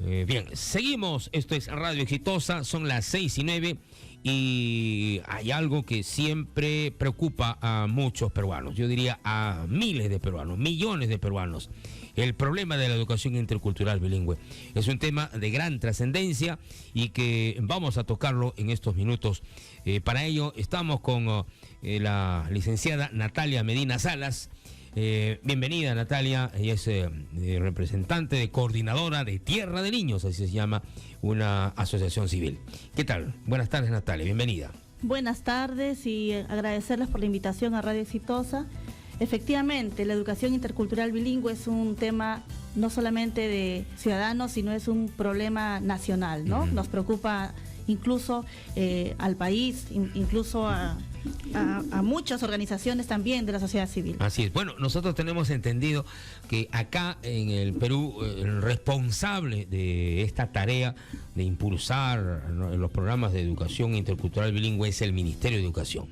Bien, seguimos. Esto es Radio Exitosa, son las 6:09 y hay algo que siempre preocupa a muchos peruanos, yo diría a miles de peruanos, millones de peruanos. El problema de la educación intercultural bilingüe es un tema de gran trascendencia y que vamos a tocarlo en estos minutos. Para ello estamos con la licenciada Natalia Medina Salas. Bienvenida, Natalia. Ella es representante de coordinadora de Tierra de Niños, así se llama, una asociación civil. ¿Qué tal? Buenas tardes, Natalia, bienvenida. Buenas tardes y agradecerles por la invitación a Radio Exitosa. Efectivamente, la educación intercultural bilingüe es un tema no solamente de ciudadanos, sino es un problema nacional, ¿no? Nos preocupa incluso al país, incluso a muchas organizaciones también de la sociedad civil. Así es. Bueno, nosotros tenemos entendido que acá en el Perú el responsable de esta tarea de impulsar los programas de educación intercultural bilingüe es el Ministerio de Educación.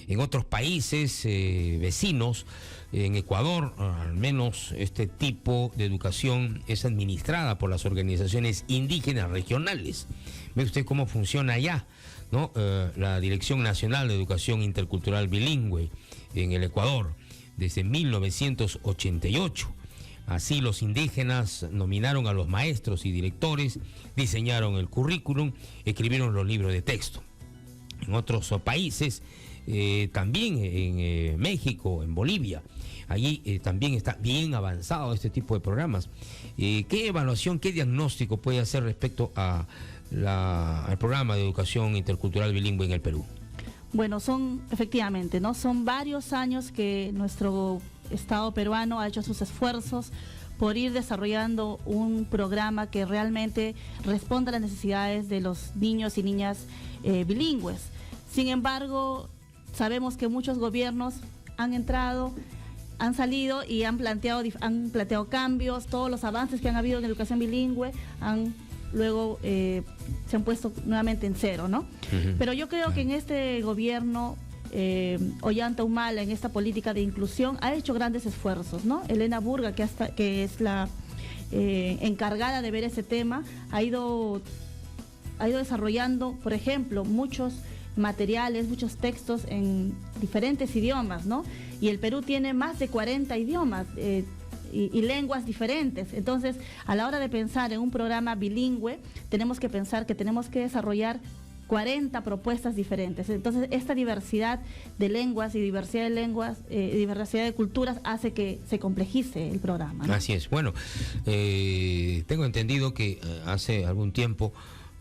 En otros países vecinos, en Ecuador, al menos este tipo de educación es administrada por las organizaciones indígenas regionales. ¿Ve usted cómo funciona allá, ¿no? La Dirección Nacional de Educación Intercultural Bilingüe en el Ecuador desde 1988. Así los indígenas nominaron a los maestros y directores, diseñaron el currículum, escribieron los libros de texto. En otros países, también en México, en Bolivia, allí también está bien avanzado este tipo de programas. ¿Qué evaluación, qué diagnóstico puede hacer respecto al programa de educación intercultural bilingüe en el Perú? Bueno, efectivamente, ¿no? Son varios años que nuestro Estado peruano ha hecho sus esfuerzos por ir desarrollando un programa que realmente responda a las necesidades de los niños y niñas bilingües. Sin embargo, sabemos que muchos gobiernos han salido y han planteado cambios. Todos los avances que han habido en educación bilingüe luego se han puesto nuevamente en cero, ¿no? Pero yo creo que en este gobierno, Ollanta Humala, en esta política de inclusión, ha hecho grandes esfuerzos, ¿no? Elena Burga, que es la encargada de ver ese tema, ha ido desarrollando, por ejemplo, muchos materiales, muchos textos en diferentes idiomas, ¿no? Y el Perú tiene más de 40 idiomas y lenguas diferentes. Entonces, a la hora de pensar en un programa bilingüe, tenemos que pensar que tenemos que desarrollar 40 propuestas diferentes. Entonces, esta diversidad de lenguas y diversidad de culturas hace que se complejice el programa, ¿no? Así es. Bueno, tengo entendido que hace algún tiempo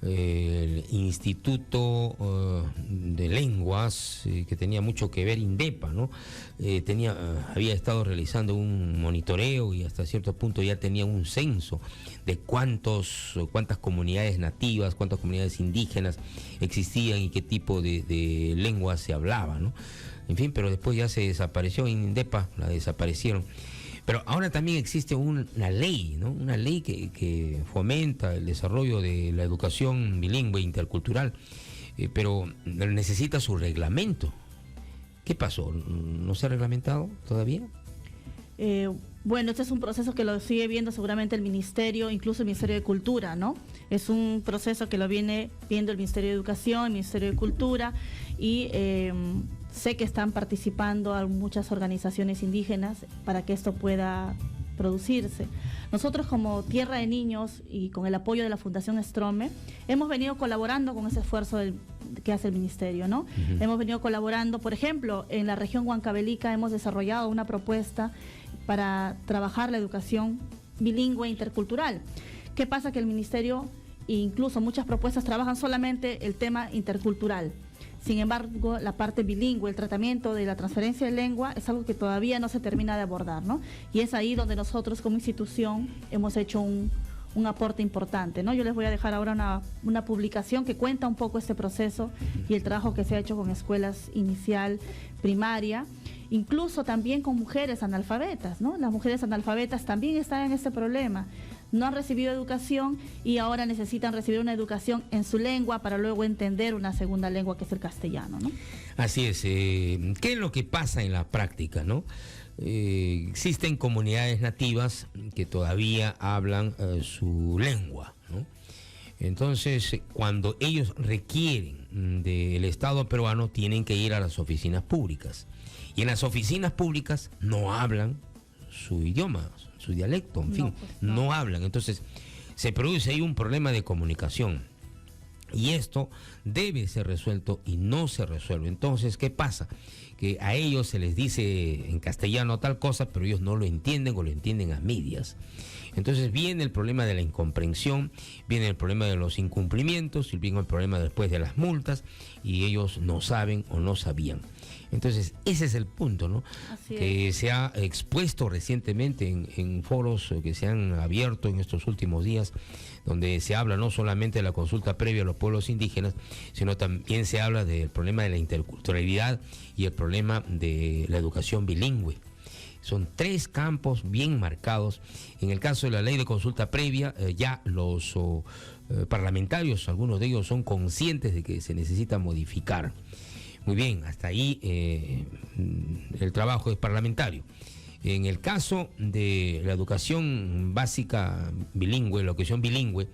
el Instituto de Lenguas, que tenía mucho que ver, INDEPA, ¿no? Había estado realizando un monitoreo y hasta cierto punto ya tenía un censo de cuántas comunidades nativas, cuántas comunidades indígenas existían y qué tipo de lenguas se hablaba, ¿no? En fin, pero después ya se desapareció INDEPA, la desaparecieron. Pero ahora también existe una ley, ¿no? Una ley que fomenta el desarrollo de la educación bilingüe intercultural, pero necesita su reglamento. ¿Qué pasó? ¿No se ha reglamentado todavía? Bueno, este es un proceso que lo sigue viendo seguramente el Ministerio, incluso el Ministerio de Cultura, ¿no? Es un proceso que lo viene viendo el Ministerio de Educación, el Ministerio de Cultura, y sé que están participando muchas organizaciones indígenas para que esto pueda producirse. Nosotros, como Tierra de Niños y con el apoyo de la Fundación Strome, hemos venido colaborando con ese esfuerzo que hace el Ministerio, ¿no? Hemos venido colaborando, por ejemplo, en la región Huancavelica hemos desarrollado una propuesta para trabajar la educación bilingüe intercultural. ¿Qué pasa? Que el Ministerio, incluso muchas propuestas, trabajan solamente el tema intercultural. Sin embargo, la parte bilingüe, el tratamiento de la transferencia de lengua, es algo que todavía no se termina de abordar, ¿no? Y es ahí donde nosotros como institución hemos hecho un aporte importante, ¿no? Yo les voy a dejar ahora una publicación que cuenta un poco este proceso y el trabajo que se ha hecho con escuelas inicial, primaria, incluso también con mujeres analfabetas, ¿no? Las mujeres analfabetas también están en este problema. No han recibido educación y ahora necesitan recibir una educación en su lengua para luego entender una segunda lengua que es el castellano, ¿no? Así es. ¿Qué es lo que pasa en la práctica, no? existen comunidades nativas que todavía hablan su lengua, ¿no? Entonces, cuando ellos requieren del Estado peruano, tienen que ir a las oficinas públicas. Y en las oficinas públicas no hablan su idioma, su dialecto, en fin, no hablan. Entonces, se produce ahí un problema de comunicación. Y esto debe ser resuelto y no se resuelve. Entonces, ¿qué pasa? Que a ellos se les dice en castellano tal cosa, pero ellos no lo entienden o lo entienden a medias. Entonces viene el problema de la incomprensión, viene el problema de los incumplimientos, y viene el problema después de las multas, y ellos no saben o no sabían. Entonces ese es el punto, ¿no? Que se ha expuesto recientemente en foros que se han abierto en estos últimos días, donde se habla no solamente de la consulta previa a los pueblos indígenas, sino también se habla del problema de la interculturalidad y el problema de la educación bilingüe. Son tres campos bien marcados. En el caso de la ley de consulta previa, ya los parlamentarios, algunos de ellos son conscientes de que se necesita modificar. Muy bien, hasta ahí el trabajo es parlamentario. En el caso de la educación básica bilingüe, la educación bilingüe,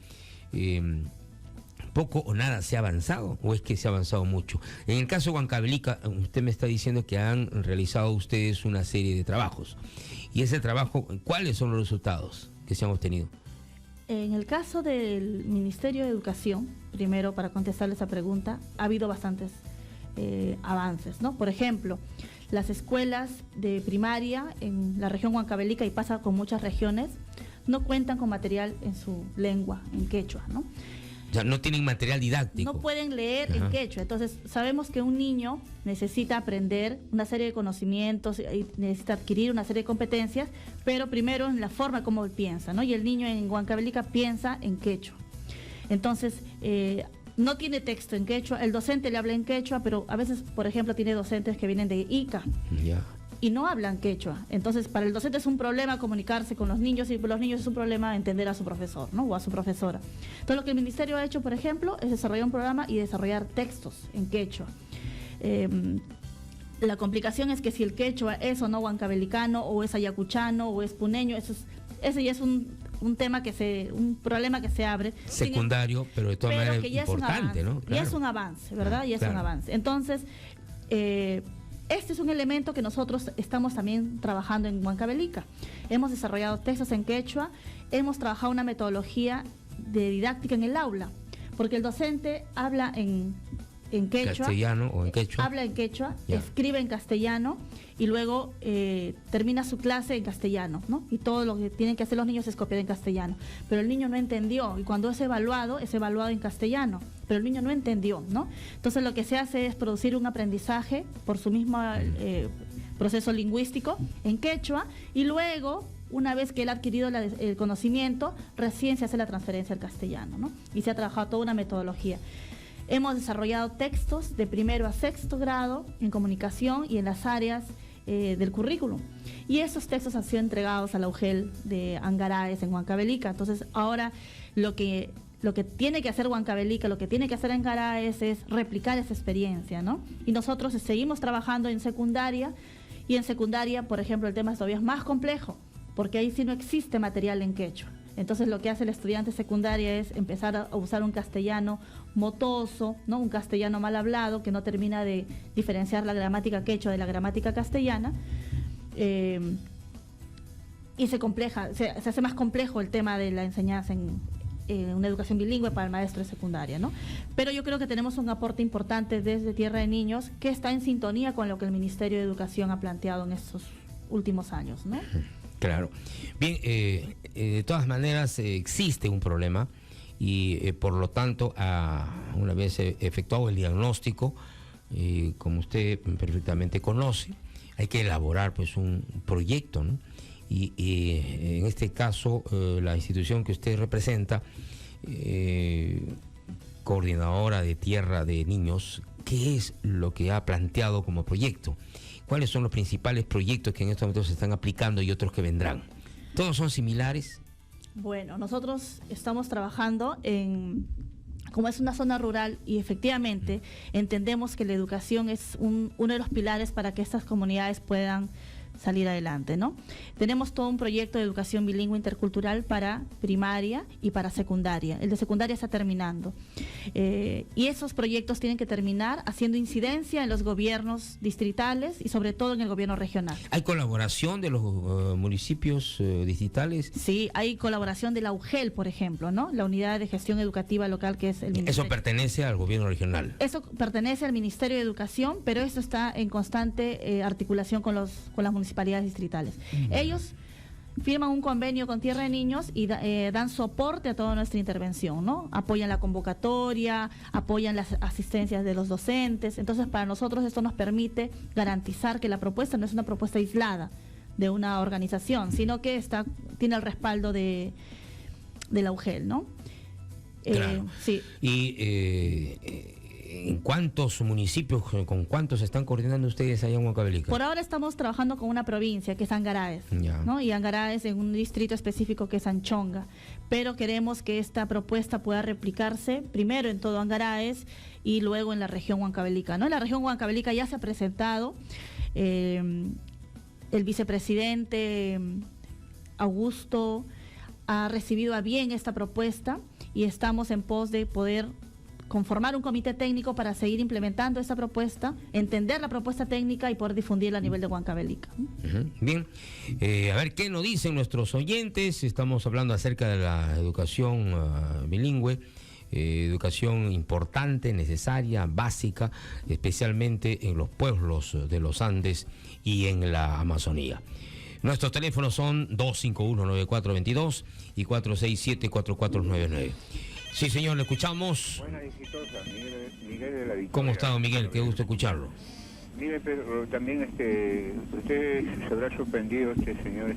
poco o nada se ha avanzado, o es que se ha avanzado mucho. En el caso de Huancavelica, usted me está diciendo que han realizado ustedes una serie de trabajos. Y ese trabajo, ¿cuáles son los resultados que se han obtenido? En el caso del Ministerio de Educación, primero para contestarle esa pregunta, ha habido bastantes avances, ¿no? Por ejemplo, las escuelas de primaria en la región Huancavelica, y pasa con muchas regiones, no cuentan con material en su lengua, en quechua, ¿no? O sea, no tienen material didáctico. No pueden leer en quechua. Entonces, sabemos que un niño necesita aprender una serie de conocimientos, y necesita adquirir una serie de competencias, pero primero en la forma como él piensa, ¿no? Y el niño en Huancavelica piensa en quechua. Entonces, no tiene texto en quechua, el docente le habla en quechua, pero a veces, por ejemplo, tiene docentes que vienen de Ica. Y no hablan quechua. Entonces, para el docente es un problema comunicarse con los niños, y para los niños es un problema entender a su profesor, ¿no? O a su profesora. Entonces, lo que el Ministerio ha hecho, por ejemplo, es desarrollar un programa y desarrollar textos en quechua. La complicación es que si el quechua es o no huancabelicano, o es ayacuchano, o es puneño, ese ya es un tema un problema que se abre. Secundario, pero de todas maneras importante, ¿no? Claro. Ya es un avance, ¿verdad? Ya es un avance. Entonces, este es un elemento que nosotros estamos también trabajando en Huancavelica. Hemos desarrollado textos en quechua, hemos trabajado una metodología de didáctica en el aula, porque el docente habla en quechua, castellano o en quechua, habla en quechua, escribe en castellano, y luego termina su clase en castellano, ¿no? Y todo lo que tienen que hacer los niños es copiar en castellano. Pero el niño no entendió, y cuando es evaluado en castellano, pero el niño no entendió, ¿no? Entonces lo que se hace es producir un aprendizaje por su mismo proceso lingüístico en quechua, y luego, una vez que él ha adquirido el conocimiento, recién se hace la transferencia al castellano, ¿no? Y se ha trabajado toda una metodología. Hemos desarrollado textos de primero a sexto grado en comunicación y en las áreas del currículum. Y esos textos han sido entregados a la UGEL de Angaraes en Huancavelica. Entonces, ahora lo que tiene que hacer Huancavelica, lo que tiene que hacer Angaraes es replicar esa experiencia, ¿no? Y nosotros seguimos trabajando en secundaria, y en secundaria, por ejemplo, el tema todavía es más complejo, porque ahí sí no existe material en quechua. Entonces lo que hace el estudiante secundaria es empezar a usar un castellano motoso, ¿no? Un castellano mal hablado, que no termina de diferenciar la gramática quechua de la gramática castellana, y se hace más complejo el tema de la enseñanza en una educación bilingüe para el maestro de secundaria, ¿no? Pero yo creo que tenemos un aporte importante desde Tierra de Niños, que está en sintonía con lo que el Ministerio de Educación ha planteado en estos últimos años, ¿no? Claro. Bien, de todas maneras existe un problema, y por lo tanto, una vez efectuado el diagnóstico, como usted perfectamente conoce, hay que elaborar pues un proyecto, ¿no? Y en este caso, la institución que usted representa, coordinadora de Tierra de Niños, ¿qué es lo que ha planteado como proyecto? ¿Cuáles son los principales proyectos que en estos momentos se están aplicando y otros que vendrán? ¿Todos son similares? Bueno, nosotros estamos trabajando como es una zona rural, y efectivamente entendemos que la educación es uno de los pilares para que estas comunidades puedan salir adelante, ¿no? Tenemos todo un proyecto de educación bilingüe intercultural para primaria y para secundaria. El de secundaria está terminando. Y esos proyectos tienen que terminar haciendo incidencia en los gobiernos distritales y sobre todo en el gobierno regional. ¿Hay colaboración de los municipios distritales? Sí, hay colaboración de la UGEL, por ejemplo, ¿no? La Unidad de Gestión Educativa Local, que es el ministerio. ¿Eso pertenece al gobierno regional? Eso pertenece al Ministerio de Educación, pero eso está en constante articulación con las municipalidades distritales. Ellos firman un convenio con Tierra de Niños y dan soporte a toda nuestra intervención, ¿no? Apoyan la convocatoria, apoyan las asistencias de los docentes. Entonces, para nosotros esto nos permite garantizar que la propuesta no es una propuesta aislada de una organización, sino que tiene el respaldo de la UGEL, ¿no? Claro. Sí. Y ¿en cuántos municipios, con cuántos están coordinando ustedes allá en Huancavelica? Por ahora estamos trabajando con una provincia que es Angaraes, ¿no? Y Angaraes en un distrito específico que es Anchonga. Pero queremos que esta propuesta pueda replicarse primero en todo Angaraes y luego en la región Huancavelica, ¿no? En la región Huancavelica ya se ha presentado el vicepresidente Augusto ha recibido a bien esta propuesta y estamos en pos de poder conformar un comité técnico para seguir implementando esta propuesta, entender la propuesta técnica y poder difundirla a nivel de Huancavelica. Bien, a ver qué nos dicen nuestros oyentes. Estamos hablando acerca de la educación bilingüe, educación importante, necesaria, básica, especialmente en los pueblos de los Andes y en la Amazonía. Nuestros teléfonos son 251-9422 y 467-4499. Sí, señor, le escuchamos. Buena, exitosa, Miguel de la Victoria. ¿Cómo está, don Miguel? Qué gusto escucharlo. Mire, pero también usted se habrá sorprendido, señor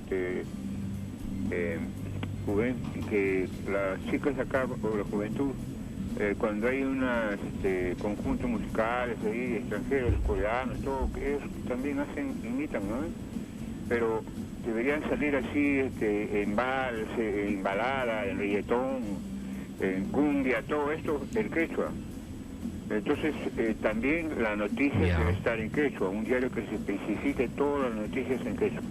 Juven, que las chicas acá, o la juventud, cuando hay unos conjuntos musicales ahí, extranjeros, coreanos, todo, que ellos también imitan, ¿no? Pero deberían salir así, en vals, en balada, en reggaetón, en cumbia, todo esto, el quechua. Entonces, también la noticia debe estar en quechua, un diario que se especifique todas las noticias en quechua.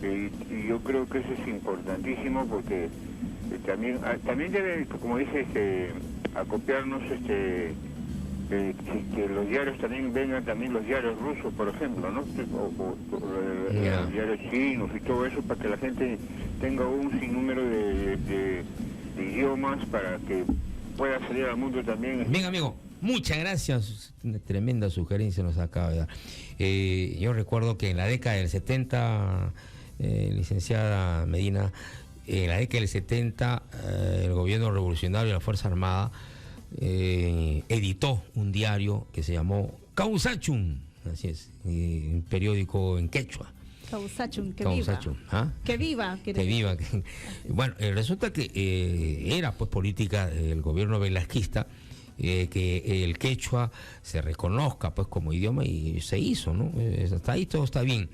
Y yo creo que eso es importantísimo porque también debe, como dice, acopiarnos, que los diarios también vengan, también los diarios rusos, por ejemplo, ¿no? Los diarios chinos y todo eso, para que la gente tenga un sinnúmero de idiomas para que pueda salir al mundo también. Bien, amigo, muchas gracias. Una tremenda sugerencia nos acaba de dar. Yo recuerdo que en la década del 70, licenciada Medina, en la década del 70, el gobierno revolucionario y la Fuerza Armada editó un diario que se llamó Causachun, así es, un periódico en quechua. Causachun, que Causachun, viva. ¿ah? Que viva. Que viva. Bueno, resulta que era pues política del gobierno velasquista que el quechua se reconozca pues como idioma y se hizo, ¿no? Hasta ahí todo está bien.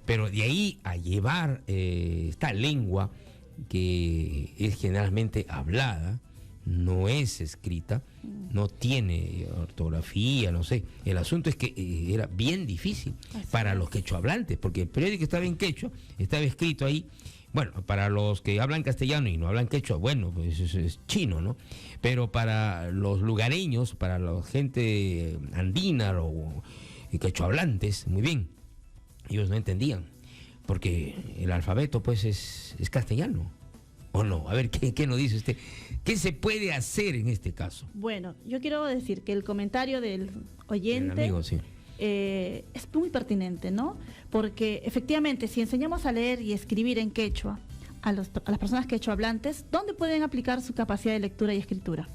Pero de ahí a llevar esta lengua que es generalmente hablada, no es escrita, no tiene ortografía, no sé. El asunto es que era bien difícil para los quechohablantes, porque el periódico estaba en quechua, estaba escrito ahí. Bueno, para los que hablan castellano y no hablan quechua, bueno, pues es chino, ¿no? Pero para los lugareños, para la gente andina o quechohablantes, muy bien, ellos no entendían, porque el alfabeto pues es castellano. ¿O no? A ver, ¿qué nos dice usted? ¿Qué se puede hacer en este caso? Bueno, yo quiero decir que el comentario del oyente amigo, sí, es muy pertinente, ¿no? Porque efectivamente, si enseñamos a leer y escribir en quechua a las personas quechohablantes, ¿dónde pueden aplicar su capacidad de lectura y escritura?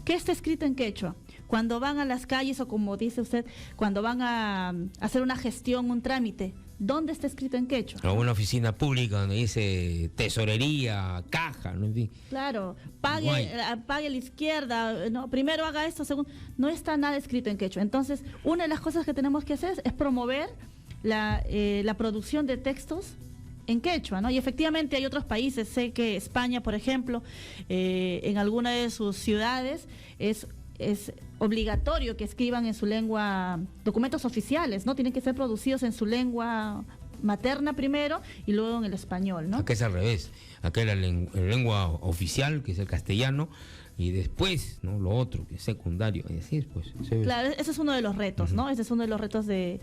¿Qué está escrito en quechua? Cuando van a las calles o, como dice usted, cuando van a hacer una gestión, un trámite, ¿dónde está escrito en quechua? O una oficina pública donde dice tesorería, caja, ¿no? En fin. Claro, pague a la izquierda, no, primero haga esto, segundo. No está nada escrito en quechua. Entonces, una de las cosas que tenemos que hacer es promover la producción de textos en quechua, ¿no? Y efectivamente hay otros países, sé que España, por ejemplo, en alguna de sus ciudades es obligatorio que escriban en su lengua documentos oficiales, ¿no? Tienen que ser producidos en su lengua materna primero y luego en el español, ¿no? Acá es al revés. Acá es la lengua oficial, que es el castellano, y después, ¿no?, lo otro, que es secundario. Y así es, pues. Claro, ese es uno de los retos, ¿no? Ese es uno de los retos de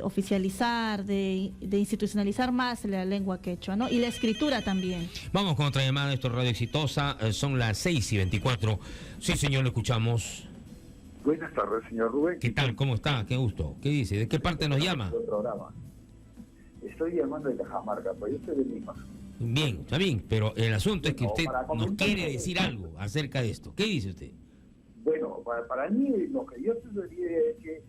oficializar, de institucionalizar más la lengua quechua, ¿no? Y la escritura también. Vamos con otra llamada. Esto es Radio Exitosa. Son las 6:24. Sí, señor, le escuchamos. Buenas tardes, señor Rubén. ¿Qué tal? ¿Cómo está? Qué gusto. ¿Qué dice? ¿De qué parte nos llama? Estoy llamando de Cajamarca, pues yo estoy de Lima. Bien, está bien, pero el asunto es que usted nos quiere decir algo acerca de esto. ¿Qué dice usted? Bueno, para mí lo que yo sugeriría es que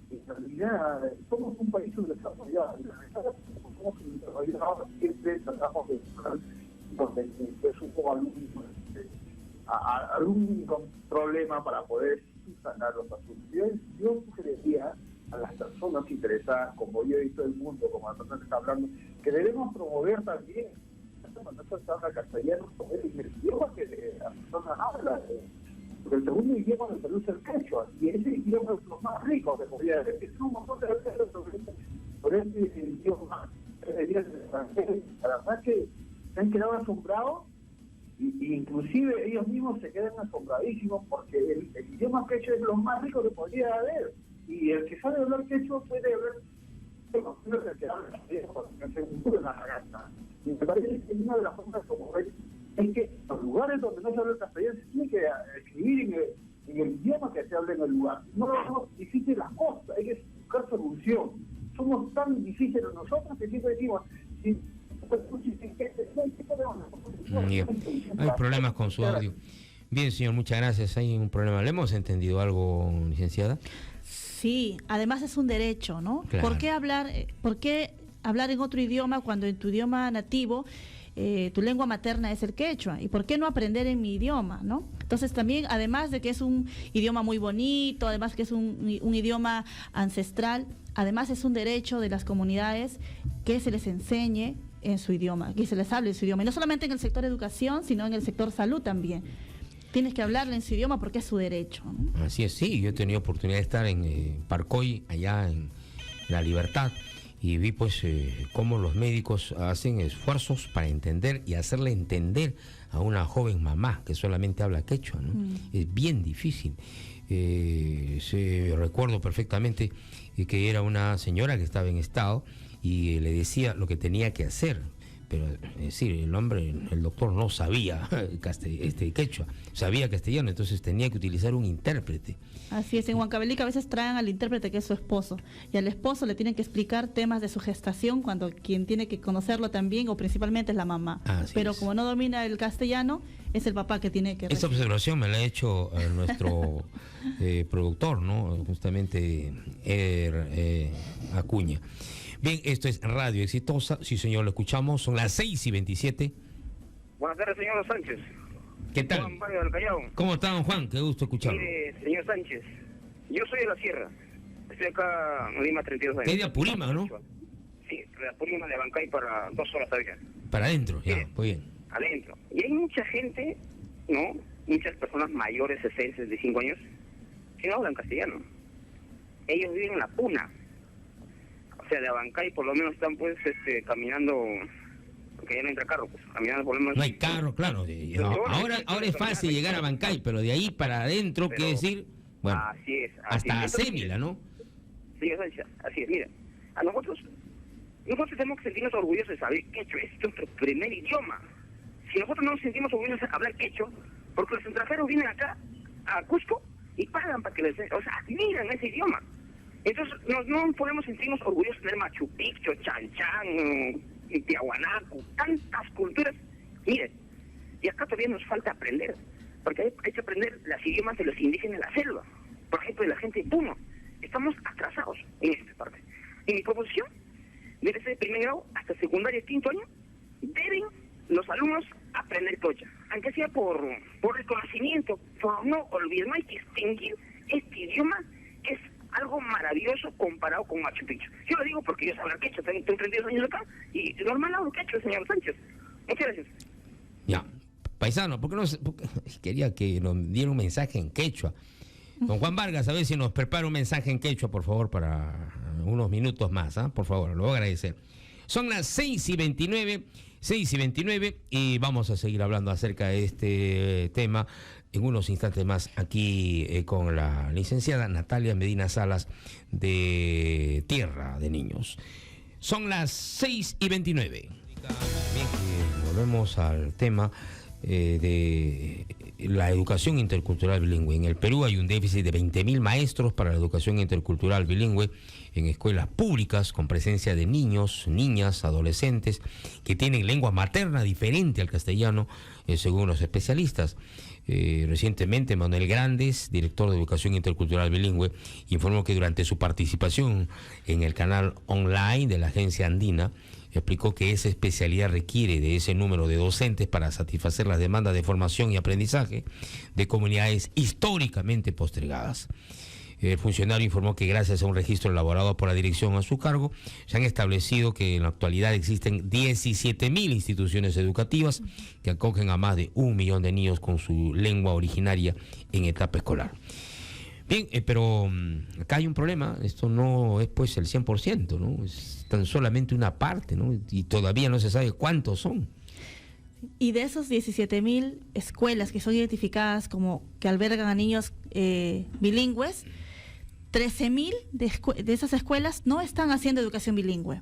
en realidad somos un país subdesarrollado. Somos subdesarrollados, siempre tratamos de buscar donde es un poco algún problema para poder sanar los asuntos. Yo sugeriría a las personas interesadas, como yo y todo el mundo, como la persona que está hablando, que debemos promover también, cuando se habla castellano, el idioma que la persona habla. Porque el segundo idioma del Perú es el quechua, y ese idioma es lo más rico que podría haber. Es un montón de veces por ese idioma, la verdad que se han quedado asombrados, y inclusive ellos mismos se quedan asombradísimos, porque el idioma quechua es lo más rico que podría haber. Y el que sabe hablar quechua puede hablar el que habla en la garganta. Y me parece que una de las formas como es que los lugares donde no se habla el castellano se tiene que escribir en el idioma que se habla en el lugar. No es difícil las cosas, hay que buscar solución. Somos tan difíciles nosotros que siempre decimos, hay problemas con su audio. Bien, señor, muchas gracias. Hay un problema. ¿Le hemos entendido algo, licenciada? Sí, además es un derecho, ¿no? Claro. ¿Por qué hablar en otro idioma cuando en tu idioma nativo tu lengua materna es el quechua? ¿Y por qué no aprender en mi idioma, no? Entonces también, además de que es un idioma muy bonito, además que es un idioma ancestral, además es un derecho de las comunidades que se les enseñe en su idioma, que se les hable en su idioma. Y no solamente en el sector educación, sino en el sector salud también. Tienes que hablarle en su idioma porque es su derecho, ¿no? Así es, sí. Yo he tenido oportunidad de estar en Parcoy, allá en La Libertad, y vi pues cómo los médicos hacen esfuerzos para entender y hacerle entender a una joven mamá que solamente habla quechua, ¿no? Es bien difícil. Recuerdo perfectamente que era una señora que estaba en estado y le decía lo que tenía que hacer. Pero, es decir, el doctor no sabía quechua, sabía castellano, entonces tenía que utilizar un intérprete. Así es, en Huancavelica a veces traen al intérprete que es su esposo, y al esposo le tienen que explicar temas de su gestación cuando quien tiene que conocerlo también, o principalmente es la mamá. Pero como no domina el castellano, es el papá que tiene que... Esta observación me la ha hecho nuestro productor, ¿no? Justamente Acuña. Bien, esto es Radio Exitosa. Sí, señor, lo escuchamos. Son las 6:27. Buenas tardes, señor Sánchez. ¿Qué tal? Juan Barrio del Callao. ¿Cómo está, don Juan? Qué gusto escucharlo. Mire, señor Sánchez, yo soy de la Sierra. Estoy acá en Lima 32 años. ¿Qué es de Apurima, no? Sí, de Apurima, de Abancay para 2 horas todavía. Para adentro, ya, Mire, muy bien. Adentro. Y hay mucha gente, ¿no? Muchas personas mayores de 65 años que no hablan castellano. Ellos viven en la Puna. O sea, de Abancay por lo menos están pues caminando, porque ya no entra carro, pues caminando por lo menos. No hay carro, claro. Ahora es fácil llegar a Abancay, pero de ahí para adentro, quiere decir, bueno, así es, hasta Acémila, ¿no? Sí, así es, mira, a nosotros tenemos que sentirnos orgullosos de saber quechua, es nuestro primer idioma. Si nosotros no nos sentimos orgullosos de hablar quechua, porque los extranjeros vienen acá, a Cusco, y pagan para que les... O sea, admiran ese idioma. Entonces, no podemos sentirnos orgullosos de tener Machu Picchu, Chan, Tiahuanaco, tantas culturas. Miren, y acá todavía nos falta aprender, porque hay que aprender los idiomas de los indígenas de la selva, por ejemplo, de la gente de Puno. Estamos atrasados en esta parte. En mi proposición, desde ese primer grado hasta secundaria, 5º año, deben los alumnos aprender quechua, aunque sea por reconocimiento, por no olvidar, no hay que extinguir este idioma que es algo maravilloso comparado con Machu Picchu. Yo lo digo porque yo sé hablar quechua, tengo 32 años acá y normal hablo quechua, señor Sánchez. Muchas gracias. Ya, paisano, porque quería que nos diera un mensaje en quechua. Don Juan Vargas, a ver si nos prepara un mensaje en quechua, por favor, para unos minutos más, por favor, lo voy a agradecer. Son las 6:29, y vamos a seguir hablando acerca de este tema en unos instantes más aquí con la licenciada Natalia Medina Salas de Tierra de Niños. Son las 6:29. Volvemos al tema de la educación intercultural bilingüe. En el Perú hay un déficit de 20.000 maestros para la educación intercultural bilingüe en escuelas públicas con presencia de niños, niñas, adolescentes que tienen lengua materna diferente al castellano, según los especialistas. Recientemente Manuel Grandes, director de Educación Intercultural Bilingüe, informó que durante su participación en el canal online de la agencia andina, explicó que esa especialidad requiere de ese número de docentes para satisfacer las demandas de formación y aprendizaje de comunidades históricamente postergadas. El funcionario informó que gracias a un registro elaborado por la dirección a su cargo, se han establecido que en la actualidad existen 17.000 instituciones educativas que acogen a más de 1 millón de niños con su lengua originaria en etapa escolar. Bien, pero acá hay un problema, esto no es pues el 100%, ¿no? Es tan solamente una parte, ¿no? Y todavía no se sabe cuántos son. Y de esos 17.000 escuelas que son identificadas como que albergan a niños bilingües, 13.000 de esas escuelas no están haciendo educación bilingüe.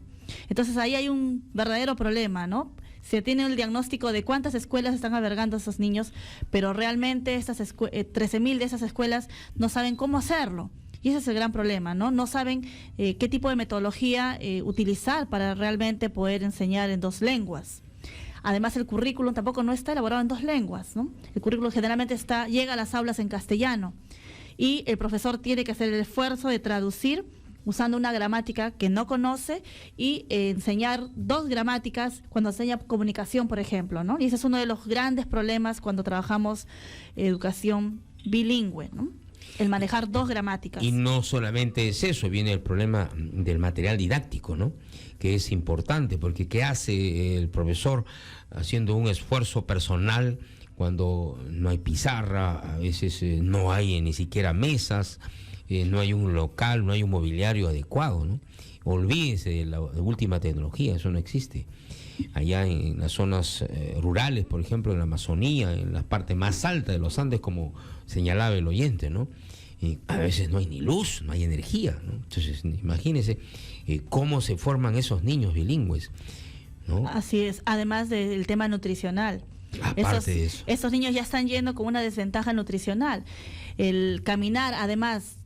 Entonces ahí hay un verdadero problema, ¿no? Se tiene el diagnóstico de cuántas escuelas están albergando a esos niños, pero realmente 13.000 de esas escuelas no saben cómo hacerlo. Y ese es el gran problema, ¿no? No saben qué tipo de metodología utilizar para realmente poder enseñar en 2 lenguas. Además, el currículum tampoco no está elaborado en 2 lenguas, ¿no? El currículum generalmente llega a las aulas en castellano y el profesor tiene que hacer el esfuerzo de traducir usando una gramática que no conoce y enseñar 2 gramáticas cuando enseña comunicación, por ejemplo, ¿no? Y ese es uno de los grandes problemas cuando trabajamos educación bilingüe, ¿no? El manejar 2 gramáticas. Y no solamente es eso, viene el problema del material didáctico, ¿no? Que es importante, porque ¿qué hace el profesor haciendo un esfuerzo personal cuando no hay pizarra, a veces no hay ni siquiera mesas, no hay un local, no hay un mobiliario adecuado, ¿no? Olvídese de la última tecnología, eso no existe. Allá en las zonas rurales, por ejemplo, en la Amazonía, en la parte más alta de los Andes, como señalaba el oyente, ¿no? A veces no hay ni luz, no hay energía, ¿no? Entonces, imagínense cómo se forman esos niños bilingües, ¿no? Así es, además del tema nutricional. Aparte de eso. Esos niños ya están yendo con una desventaja nutricional. El caminar, además,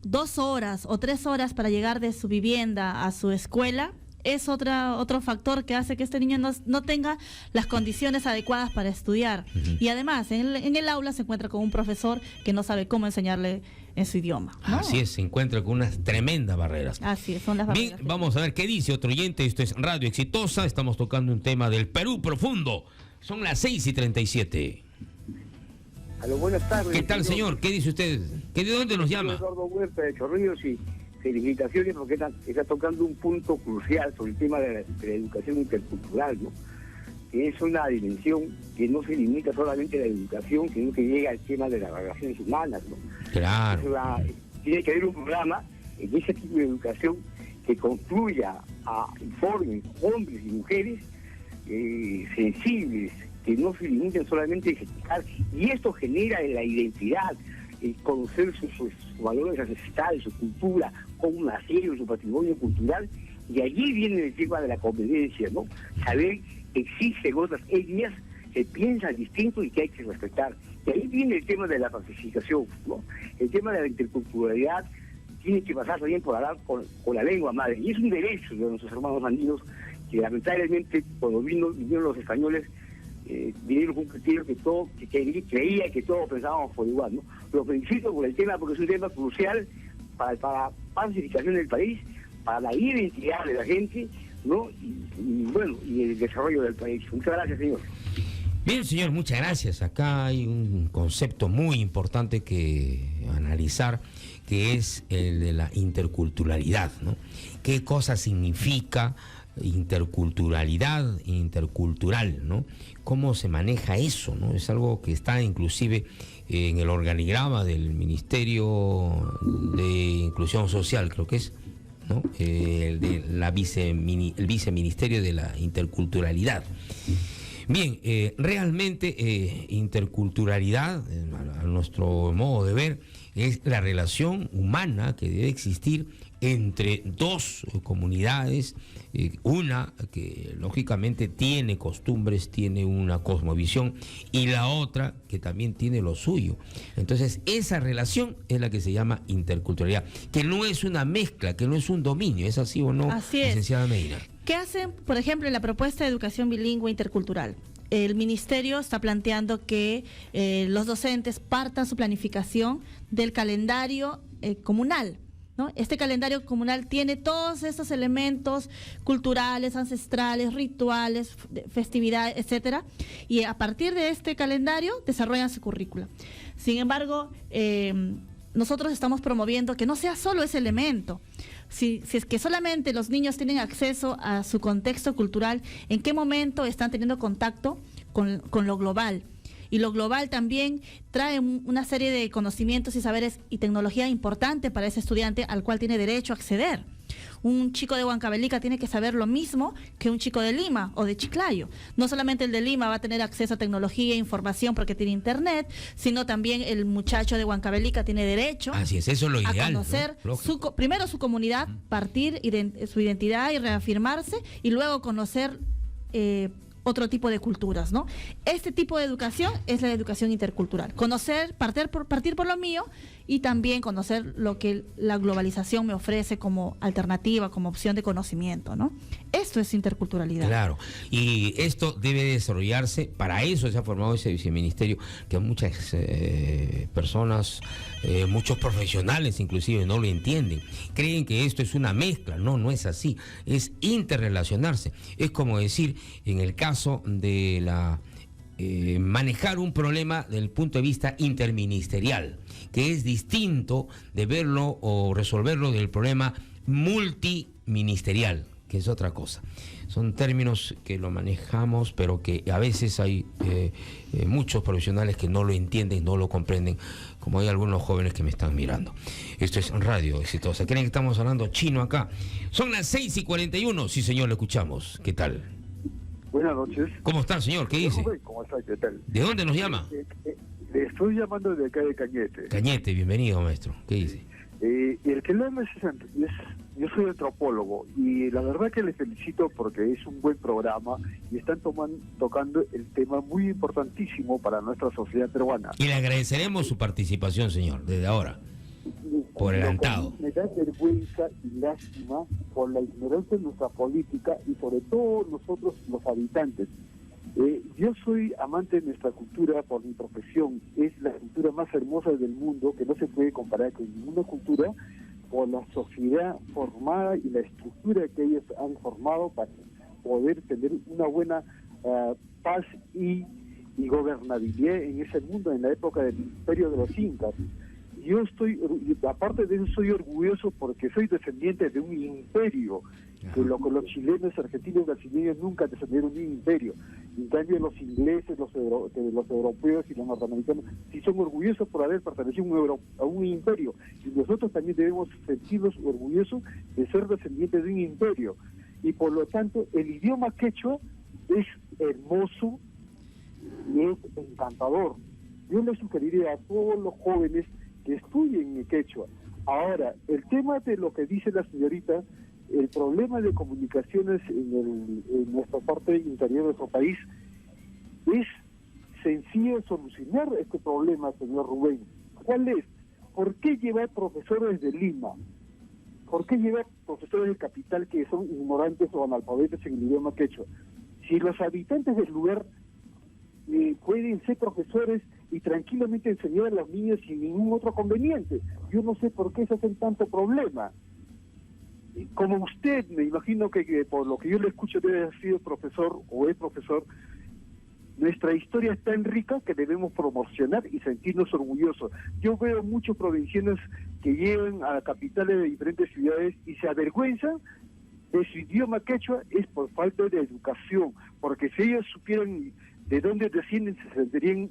2 horas o 3 horas para llegar de su vivienda a su escuela, es otro factor que hace que este niño no tenga las condiciones adecuadas para estudiar. Y además, en el aula se encuentra con un profesor que no sabe cómo enseñarle en su idioma, ¿no? Así es, se encuentra con unas tremendas barreras. Así es, son las barreras. Bien, vamos a ver qué dice otro oyente. Esto es Radio Exitosa, estamos tocando un tema del Perú profundo. Son las 6:37. Aló, buenas tardes. ¿Qué tal, señor? ¿Qué dice usted? ¿De dónde nos llama? Eduardo Huerta de Chorrillos, y felicitaciones porque está tocando un punto crucial sobre el tema de la educación intercultural, ¿no? Que es una dimensión que no se limita solamente a la educación, sino que llega al tema de las relaciones humanas, ¿no? Claro. Tiene que haber un programa en ese tipo de educación que construya y forme hombres y mujeres sensibles, que no se limiten solamente a ejecutar, y esto genera la identidad, conocer sus valores ancestrales, su cultura, cómo nacieron, su patrimonio cultural, y allí viene el tema de la convivencia, ¿no? Saber que existen otras etnias que piensan distinto y que hay que respetar. Y ahí viene el tema de la pacificación, ¿no? El tema de la interculturalidad tiene que pasar también por hablar con la lengua madre, y es un derecho de nuestros hermanos andinos que lamentablemente cuando vinieron los españoles vinieron con un criterio que creía que todos pensábamos por igual, ¿no? Lo felicito por el tema porque es un tema crucial para la pacificación del país, para la identidad de la gente, ¿no? Y el desarrollo del país. Muchas gracias, señor. Bien, señor, muchas gracias. Acá hay un concepto muy importante que analizar, que es el de la interculturalidad, ¿no? ¿Qué cosa significa interculturalidad, intercultural, ¿no? ¿Cómo se maneja eso, ¿no? Es algo que está inclusive en el organigrama del Ministerio de Inclusión Social, creo que es, ¿no? El de el viceministerio de la interculturalidad. Bien, realmente interculturalidad, a nuestro modo de ver, es la relación humana que debe existir entre dos comunidades, una que lógicamente tiene costumbres, tiene una cosmovisión, y la otra que también tiene lo suyo. Entonces, esa relación es la que se llama interculturalidad, que no es una mezcla, que no es un dominio. ¿Es así o no, licenciada Medina? ¿Qué hacen, por ejemplo, en la propuesta de educación bilingüe intercultural? El ministerio está planteando que los docentes partan su planificación del calendario comunal, ¿no? Este calendario comunal tiene todos estos elementos culturales, ancestrales, rituales, festividades, etcétera, y a partir de este calendario desarrollan su currícula. Sin embargo, nosotros estamos promoviendo que no sea solo ese elemento. Si es que solamente los niños tienen acceso a su contexto cultural, ¿en qué momento están teniendo contacto con lo global? Y lo global también trae una serie de conocimientos y saberes y tecnología importante para ese estudiante al cual tiene derecho a acceder. Un chico de Huancavelica tiene que saber lo mismo que un chico de Lima o de Chiclayo. No solamente el de Lima va a tener acceso a tecnología e información porque tiene internet, sino también el muchacho de Huancavelica tiene derecho Así es, eso es lo ideal, a conocer, ¿no? primero su comunidad, partir su identidad y reafirmarse, y luego conocer otro tipo de culturas, ¿no? Este tipo de educación es la educación intercultural. Conocer, partir por lo mío, y también conocer lo que la globalización me ofrece como alternativa, como opción de conocimiento, ¿no? Esto es interculturalidad. Claro, y esto debe desarrollarse, para eso se ha formado ese viceministerio, que muchas personas, muchos profesionales inclusive no lo entienden, creen que esto es una mezcla. No es así, es interrelacionarse. Es como decir, en el caso de manejar un problema desde el punto de vista interministerial, que es distinto de verlo o resolverlo del problema multiministerial, que es otra cosa. Son términos que lo manejamos, pero que a veces hay muchos profesionales que no lo entienden, no lo comprenden, como hay algunos jóvenes que me están mirando. Esto es Radio Exitosa. ¿Creen que estamos hablando chino acá? Son las 6:41. Sí, señor, lo escuchamos. ¿Qué tal? Buenas noches. ¿Cómo está, señor? ¿Qué dice? ¿Cómo está? ¿Qué tal? ¿De dónde nos llama? Le estoy llamando de acá de Cañete. Cañete, bienvenido, maestro. ¿Qué dice? El que le habla yo soy antropólogo, y la verdad que le felicito porque es un buen programa y están tocando el tema muy importantísimo para nuestra sociedad peruana. Y le agradeceremos su participación, señor, desde ahora, por adelantado. Me da vergüenza y lástima por la ignorancia de nuestra política y sobre todo nosotros los habitantes. Yo soy amante de nuestra cultura por mi profesión. Es la cultura más hermosa del mundo, que no se puede comparar con ninguna cultura, por la sociedad formada y la estructura que ellos han formado para poder tener una buena paz y gobernabilidad en ese mundo, en la época del imperio de los incas. Yo aparte de eso, soy orgulloso porque soy descendiente de un imperio, que lo que los chilenos, argentinos y brasileños nunca descendieron de un imperio. En cambio, los ingleses, los europeos y los norteamericanos sí son orgullosos por haber pertenecido a un imperio. Y nosotros también debemos sentirnos orgullosos de ser descendientes de un imperio. Y por lo tanto, el idioma quechua es hermoso y es encantador. Yo le sugeriría a todos los jóvenes que estudien quechua. Ahora, el tema de lo que dice la señorita, el problema de comunicaciones en nuestra parte interior de nuestro país, es sencillo solucionar este problema, señor Rubén. ¿Cuál es? ¿Por qué llevar profesores de Lima? ¿Por qué llevar profesores de capital que son ignorantes o analfabetos en el idioma quechua? Si los habitantes del lugar pueden ser profesores y tranquilamente enseñar a los niños sin ningún otro conveniente, yo no sé por qué se hacen tanto problema. Como usted, me imagino que por lo que yo le escucho debe haber sido profesor o es profesor, nuestra historia es tan rica que debemos promocionar y sentirnos orgullosos. Yo veo muchos provincianos que llegan a capitales de diferentes ciudades y se avergüenzan de su idioma quechua, es por falta de educación, porque si ellos supieran de dónde descienden, se sentirían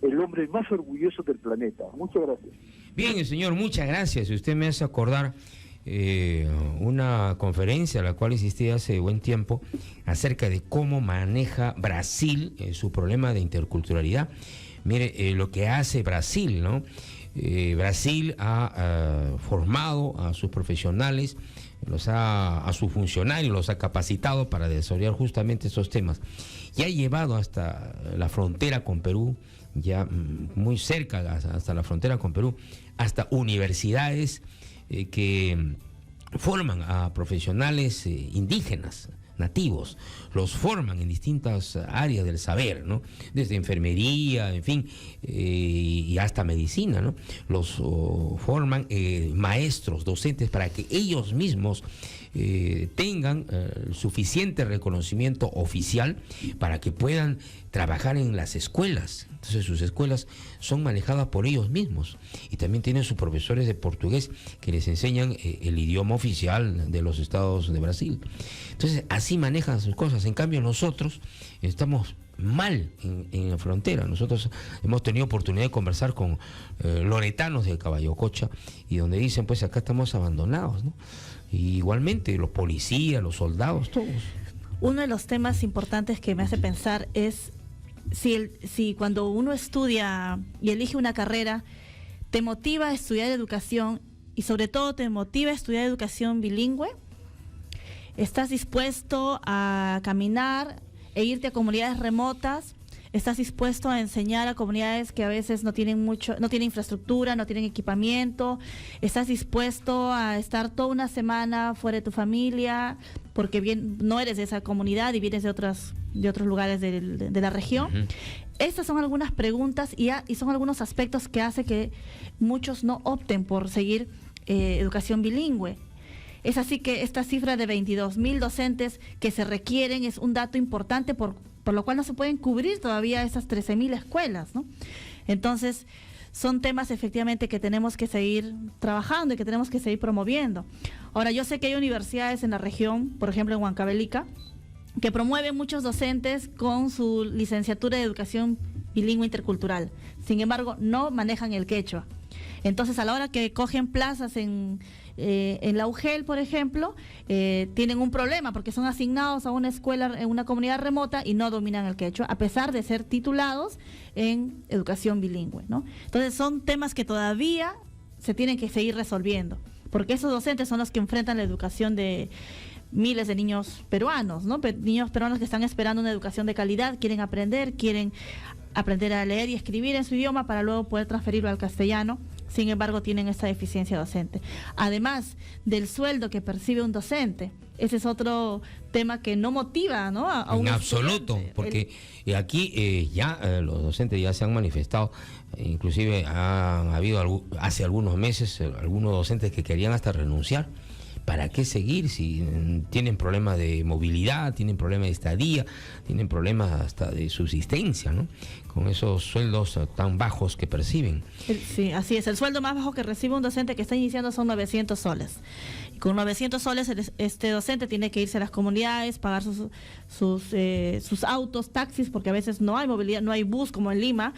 el hombre más orgulloso del planeta. Muchas gracias. Bien, señor, muchas gracias. Usted me hace acordar una conferencia a la cual asistí hace buen tiempo acerca de cómo maneja Brasil su problema de interculturalidad. Mire, lo que hace Brasil, ¿no? Brasil ha formado a sus profesionales, a sus funcionarios, los ha capacitado para desarrollar justamente esos temas. Y ha llevado hasta la frontera con Perú, ya muy cerca, hasta la frontera con Perú, hasta universidades que forman a profesionales indígenas, nativos, los forman en distintas áreas del saber, ¿no? Desde enfermería, en fin, y hasta medicina, ¿no? Los forman maestros, docentes, para que ellos mismos tengan suficiente reconocimiento oficial para que puedan trabajar en las escuelas. Entonces sus escuelas son manejadas por ellos mismos y también tienen sus profesores de portugués que les enseñan el idioma oficial de los estados de Brasil. Entonces así manejan sus cosas. En cambio nosotros estamos mal en la frontera. Nosotros hemos tenido oportunidad de conversar con loretanos de Caballococha y donde dicen, pues acá estamos abandonados, ¿no? Y igualmente los policías, los soldados, todos. Uno de los temas importantes que me hace pensar es si cuando uno estudia y elige una carrera, te motiva a estudiar educación y sobre todo te motiva a estudiar educación bilingüe. ¿Estás dispuesto a caminar e irte a comunidades remotas? ¿Estás dispuesto a enseñar a comunidades que a veces no tienen infraestructura, no tienen equipamiento? ¿Estás dispuesto a estar toda una semana fuera de tu familia porque no eres de esa comunidad y vienes de otros lugares de la región? Uh-huh. Estas son algunas preguntas y son algunos aspectos que hace que muchos no opten por seguir educación bilingüe. Es así que esta cifra de 22,000 docentes que se requieren es un dato importante por lo cual no se pueden cubrir todavía esas 13,000 escuelas, ¿no? Entonces, son temas efectivamente que tenemos que seguir trabajando y que tenemos que seguir promoviendo. Ahora, yo sé que hay universidades en la región, por ejemplo en Huancavelica, que promueven muchos docentes con su licenciatura de educación bilingüe intercultural. Sin embargo, no manejan el quechua. Entonces, a la hora que cogen plazas en la UGEL, por ejemplo, tienen un problema porque son asignados a una escuela en una comunidad remota y no dominan el quechua, a pesar de ser titulados en educación bilingüe, ¿no? Entonces, son temas que todavía se tienen que seguir resolviendo, porque esos docentes son los que enfrentan la educación de miles de niños peruanos, ¿no? Niños peruanos que están esperando una educación de calidad, quieren aprender a leer y escribir en su idioma para luego poder transferirlo al castellano. Sin embargo, tienen esta deficiencia docente. Además del sueldo que percibe un docente, ese es otro tema que no motiva, ¿no? En absoluto, porque aquí los docentes ya se han manifestado, inclusive han habido hace algunos meses algunos docentes que querían hasta renunciar. ¿Para qué seguir si tienen problemas de movilidad, tienen problemas de estadía, tienen problemas hasta de subsistencia, ¿no? Con esos sueldos tan bajos que perciben. Sí, así es. El sueldo más bajo que recibe un docente que está iniciando son 900 soles. Y con 900 soles este docente tiene que irse a las comunidades, pagar sus autos, taxis, porque a veces no hay movilidad, no hay bus como en Lima,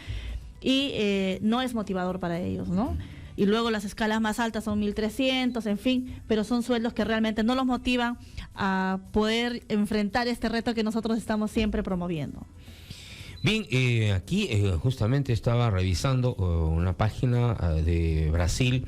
y no es motivador para ellos, ¿no? Y luego las escalas más altas son 1.300, en fin, pero son sueldos que realmente no los motivan a poder enfrentar este reto que nosotros estamos siempre promoviendo. Bien, aquí justamente estaba revisando una página de Brasil.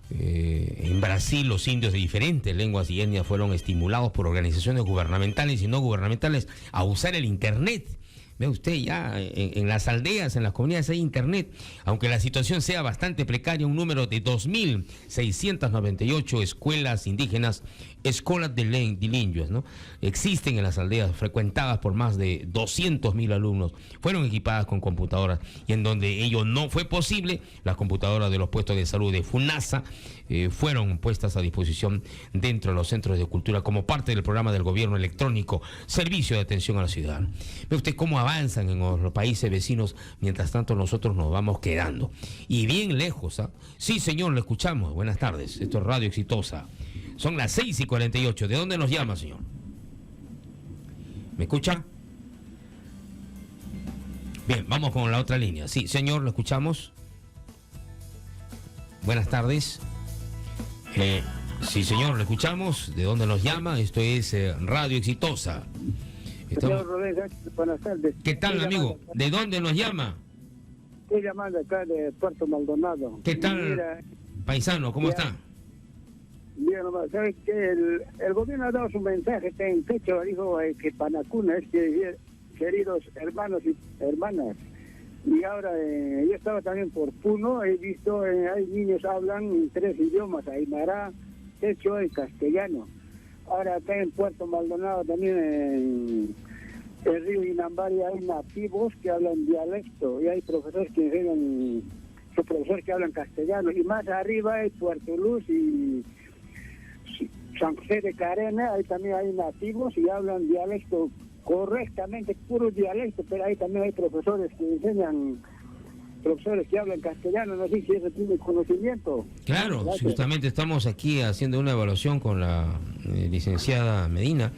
En Brasil los indios de diferentes lenguas y etnias fueron estimulados por organizaciones gubernamentales y no gubernamentales a usar el Internet. Ve usted, ya en las aldeas, en las comunidades hay internet, aunque la situación sea bastante precaria. Un número de 2.698 escuelas indígenas, escuelas de lingüas, ¿no? Existen en las aldeas, frecuentadas por más de 200,000 alumnos, fueron equipadas con computadoras, y en donde ello no fue posible, las computadoras de los puestos de salud de FUNASA fueron puestas a disposición dentro de los centros de cultura como parte del programa del gobierno electrónico Servicio de Atención a la Ciudadanía. Ve usted cómo avanzan en los países vecinos, mientras tanto nosotros nos vamos quedando. Y bien lejos, ¿ah? Sí, señor, lo escuchamos. Buenas tardes, esto es Radio Exitosa. Son las 6:48. ¿De dónde nos llama, señor? ¿Me escucha? Bien, vamos con la otra línea. Sí, señor, lo escuchamos. Buenas tardes. Sí, señor, lo escuchamos. ¿De dónde nos llama? Esto es Radio Exitosa. Señor Rubén Sánchez, buenas tardes. ¿Qué tal, amigo? ¿De dónde nos llama? Estoy llamando acá de Puerto Maldonado. ¿Qué tal, Mira, paisano? ¿Cómo está? mira nomás, ¿sabes que el gobierno ha dado su mensaje en quechua, dijo que Panacuna es queridos hermanos y hermanas. Y ahora yo estaba también por Puno, he visto, hay niños hablan 3 idiomas, aymara, quechua y castellano. Ahora acá en Puerto Maldonado también en el río Inambari hay nativos que hablan dialecto y hay profesores que enseñan, su profesor que hablan castellano. Y más arriba hay Puerto Luz y San José de Carena, ahí también hay nativos y hablan dialecto correctamente, puro dialecto, pero ahí también hay profesores que enseñan, profesores que hablan castellano, no sé si eso tiene conocimiento. Claro, Gracias. justamente estamos aquí haciendo una evaluación con la licenciada Medina.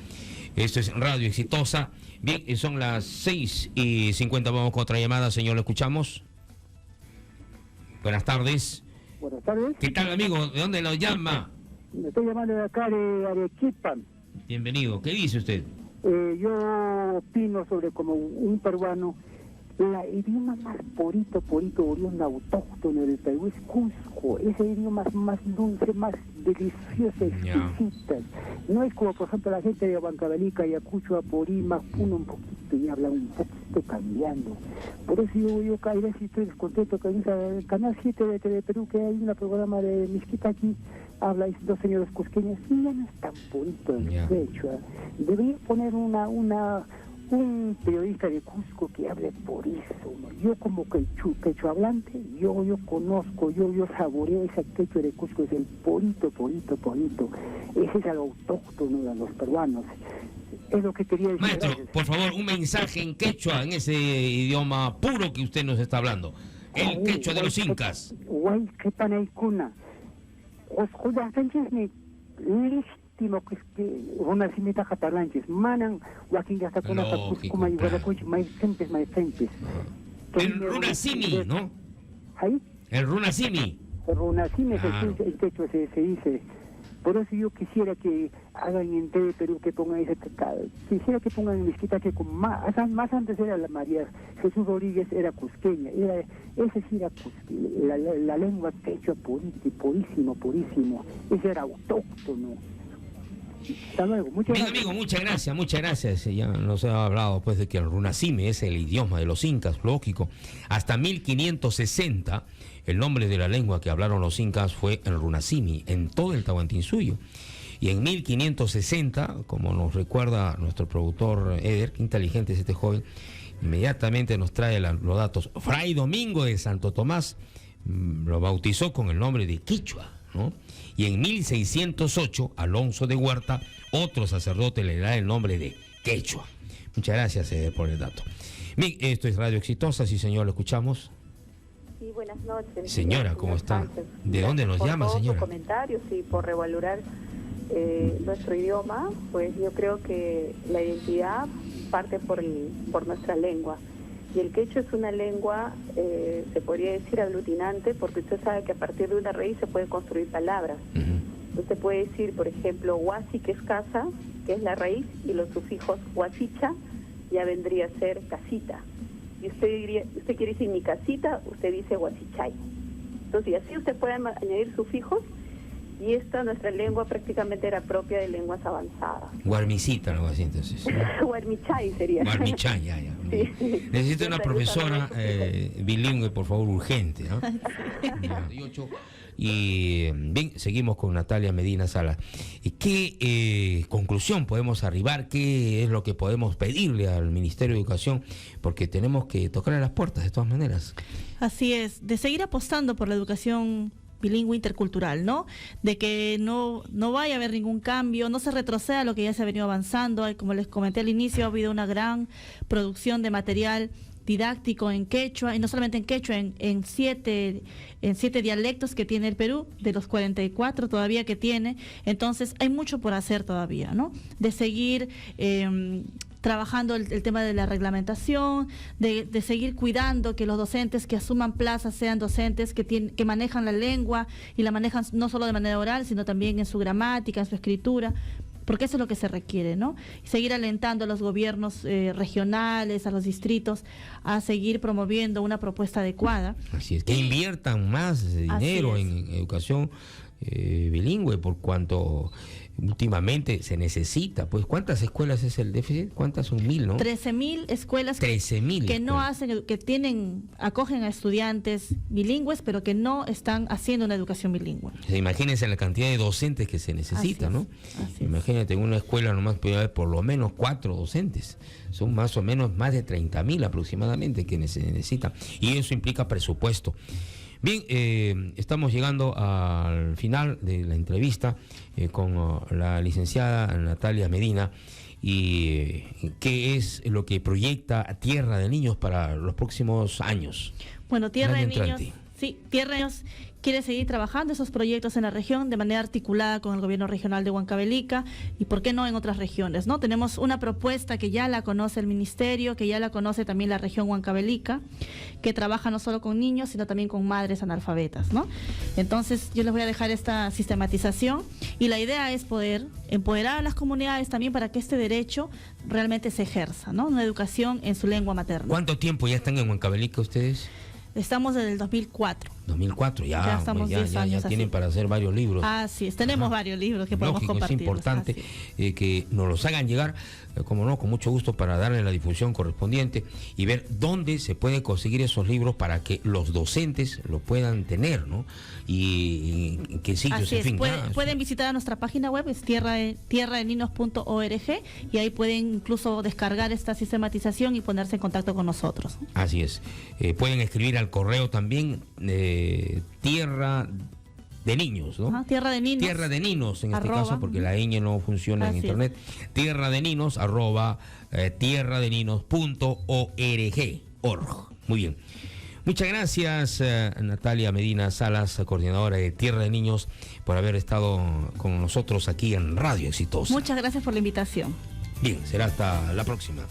Esto es Radio Exitosa. Bien, son las 6:50, vamos con otra llamada, señor, lo escuchamos. Buenas tardes. Buenas tardes. ¿Qué tal, amigo? ¿De dónde nos llama? Me estoy llamando de acá de Arequipa. Bienvenido. ¿Qué dice usted? Yo opino sobre como un peruano, el idioma más porito, oriundo autóctono del Perú es Cusco. Ese idioma más dulce, más delicioso, exquisito. No es como, por ejemplo, la gente de Huancavelica, Ayacucho, Apurímac, Puno un poquito y habla un poquito cambiando. Por eso yo cada vez estoy descontento con el Canal 7 de TV Perú, que hay un programa de Misquita aquí, habla de 2 señores cusqueños, y ya no es tan bonito el quechua. Debería poner un periodista de Cusco que hable por eso, ¿no? Yo como quechua hablante, yo conozco, yo saboreo ese quechua de Cusco, es el porito. Ese es algo autóctono de los peruanos. Es lo que quería decir. Maestro, Gracias. por favor, un mensaje en quechua, en ese idioma puro que usted nos está hablando. El quechua de los incas. Guay, qué panaicuna. Oscuda Sánchez me lístimo que es que una simita catalanches. Manan, Joaquín ya está con la Cuscuma y Guadacuchi, más tempes. El runasimi, ¿no? ¿Ahí? El runasimi. El runasimi es Claro. el quechua se dice. Por eso yo quisiera que hagan en TV Perú que pongan ese quisiera que pongan en Mezquita que con más antes era la María Jesús Rodríguez era cusqueña, ese sí era la lengua quechua purísimo, ese era autóctono. Hasta luego, muchas Bien, gracias. amigo, muchas gracias. Ya nos ha hablado pues de que el runasimi es el idioma de los incas, lógico. Hasta 1560 el nombre de la lengua que hablaron los incas fue el runasimi en todo el Tahuantinsuyo. Y en 1560, como nos recuerda nuestro productor Eder, qué inteligente es este joven, inmediatamente nos trae los datos. Fray Domingo de Santo Tomás lo bautizó con el nombre de Quichua, ¿no? Y en 1608, Alonso de Huerta, otro sacerdote, le da el nombre de Quechua. Muchas gracias por el dato. Bien, esto es Radio Exitosa, sí señor, lo escuchamos. Sí, buenas noches. Señora, ¿cómo está? Sánchez. ¿De dónde nos llama, por señora? Por comentarios y por revalorar nuestro idioma, pues yo creo que la identidad parte por nuestra lengua. Y el quechua es una lengua, se podría decir, aglutinante, porque usted sabe que a partir de una raíz se puede construir palabras. Usted puede decir, por ejemplo, huasi, que es casa, que es la raíz, y los sufijos huasicha ya vendría a ser casita. Y usted quiere decir mi casita, usted dice huasichay. Entonces, y así usted puede añadir sufijos, y esta nuestra lengua prácticamente era propia de lenguas avanzadas. Guarmicita, algo así, entonces. Guarmichay sería. Guarmichay, ya. Sí. Necesito una profesora bilingüe, por favor, urgente, ¿no? Y bien, seguimos con Natalia Medina Sala. ¿Qué conclusión podemos arribar? ¿Qué es lo que podemos pedirle al Ministerio de Educación? Porque tenemos que tocarle las puertas de todas maneras. Así es, de seguir apostando por la educación bilingüe intercultural, ¿no? De que no vaya a haber ningún cambio, no se retroceda lo que ya se ha venido avanzando. Como les comenté al inicio, ha habido una gran producción de material didáctico en quechua, y no solamente en quechua, en siete dialectos que tiene el Perú, de los 44 todavía que tiene. Entonces hay mucho por hacer todavía, ¿no? De seguir trabajando el tema de la reglamentación, de seguir cuidando que los docentes que asuman plazas sean docentes que manejan la lengua y la manejan no solo de manera oral, sino también en su gramática, en su escritura, porque eso es lo que se requiere, ¿no? Y seguir alentando a los gobiernos regionales, a los distritos, a seguir promoviendo una propuesta adecuada. Así es, que inviertan más dinero en educación bilingüe, por cuanto últimamente se necesita. Pues, ¿cuántas escuelas es el déficit? ¿Cuántas son? 1.000, ¿no? 13.000 escuelas 13.000 que no escuelas. hacen, que acogen a estudiantes bilingües, pero que no están haciendo una educación bilingüe. Imagínense la cantidad de docentes que se necesita, ¿no? Imagínate, en una escuela nomás puede haber por lo menos 4 docentes. Son más o menos más de 30.000 aproximadamente que se necesitan. Y eso implica presupuesto. Bien, estamos llegando al final de la entrevista con la licenciada Natalia Medina. ¿Y qué es lo que proyecta Tierra de Niños para los próximos años? Bueno, Tierra de Niños, sí, Tierra de Niños quiere seguir trabajando esos proyectos en la región de manera articulada con el gobierno regional de Huancavelica y por qué no en otras regiones, ¿no? Tenemos una propuesta que ya la conoce el ministerio, que ya la conoce también la región Huancavelica, que trabaja no solo con niños, sino también con madres analfabetas, ¿no? Entonces yo les voy a dejar esta sistematización y la idea es poder empoderar a las comunidades también para que este derecho realmente se ejerza, ¿no? Una educación en su lengua materna. ¿Cuánto tiempo ya están en Huancavelica ustedes? Estamos desde el 2004. 2004, ya estamos 10 años tienen así para hacer varios libros. Así es, tenemos varios libros que podemos compartir. Es importante que nos los hagan llegar, como no, con mucho gusto, para darle la difusión correspondiente y ver dónde se puede conseguir esos libros para que los docentes lo puedan tener, ¿no? Y en qué sitios, así en fin. Pueden visitar a nuestra página web, es tierradeninos.org, y ahí pueden incluso descargar esta sistematización y ponerse en contacto con nosotros. Así es. Pueden escribir al correo también, Tierra de Niños, ¿no? Ajá, Tierra de Ninos. Tierra de Ninos, en este caso, porque la ñ no funciona en internet. Tierra de Ninos, @tierradeninos.org. Muy bien. Muchas gracias, Natalia Medina Salas, coordinadora de Tierra de Niños, por haber estado con nosotros aquí en Radio Exitosa. Muchas gracias por la invitación. Bien, será hasta la próxima.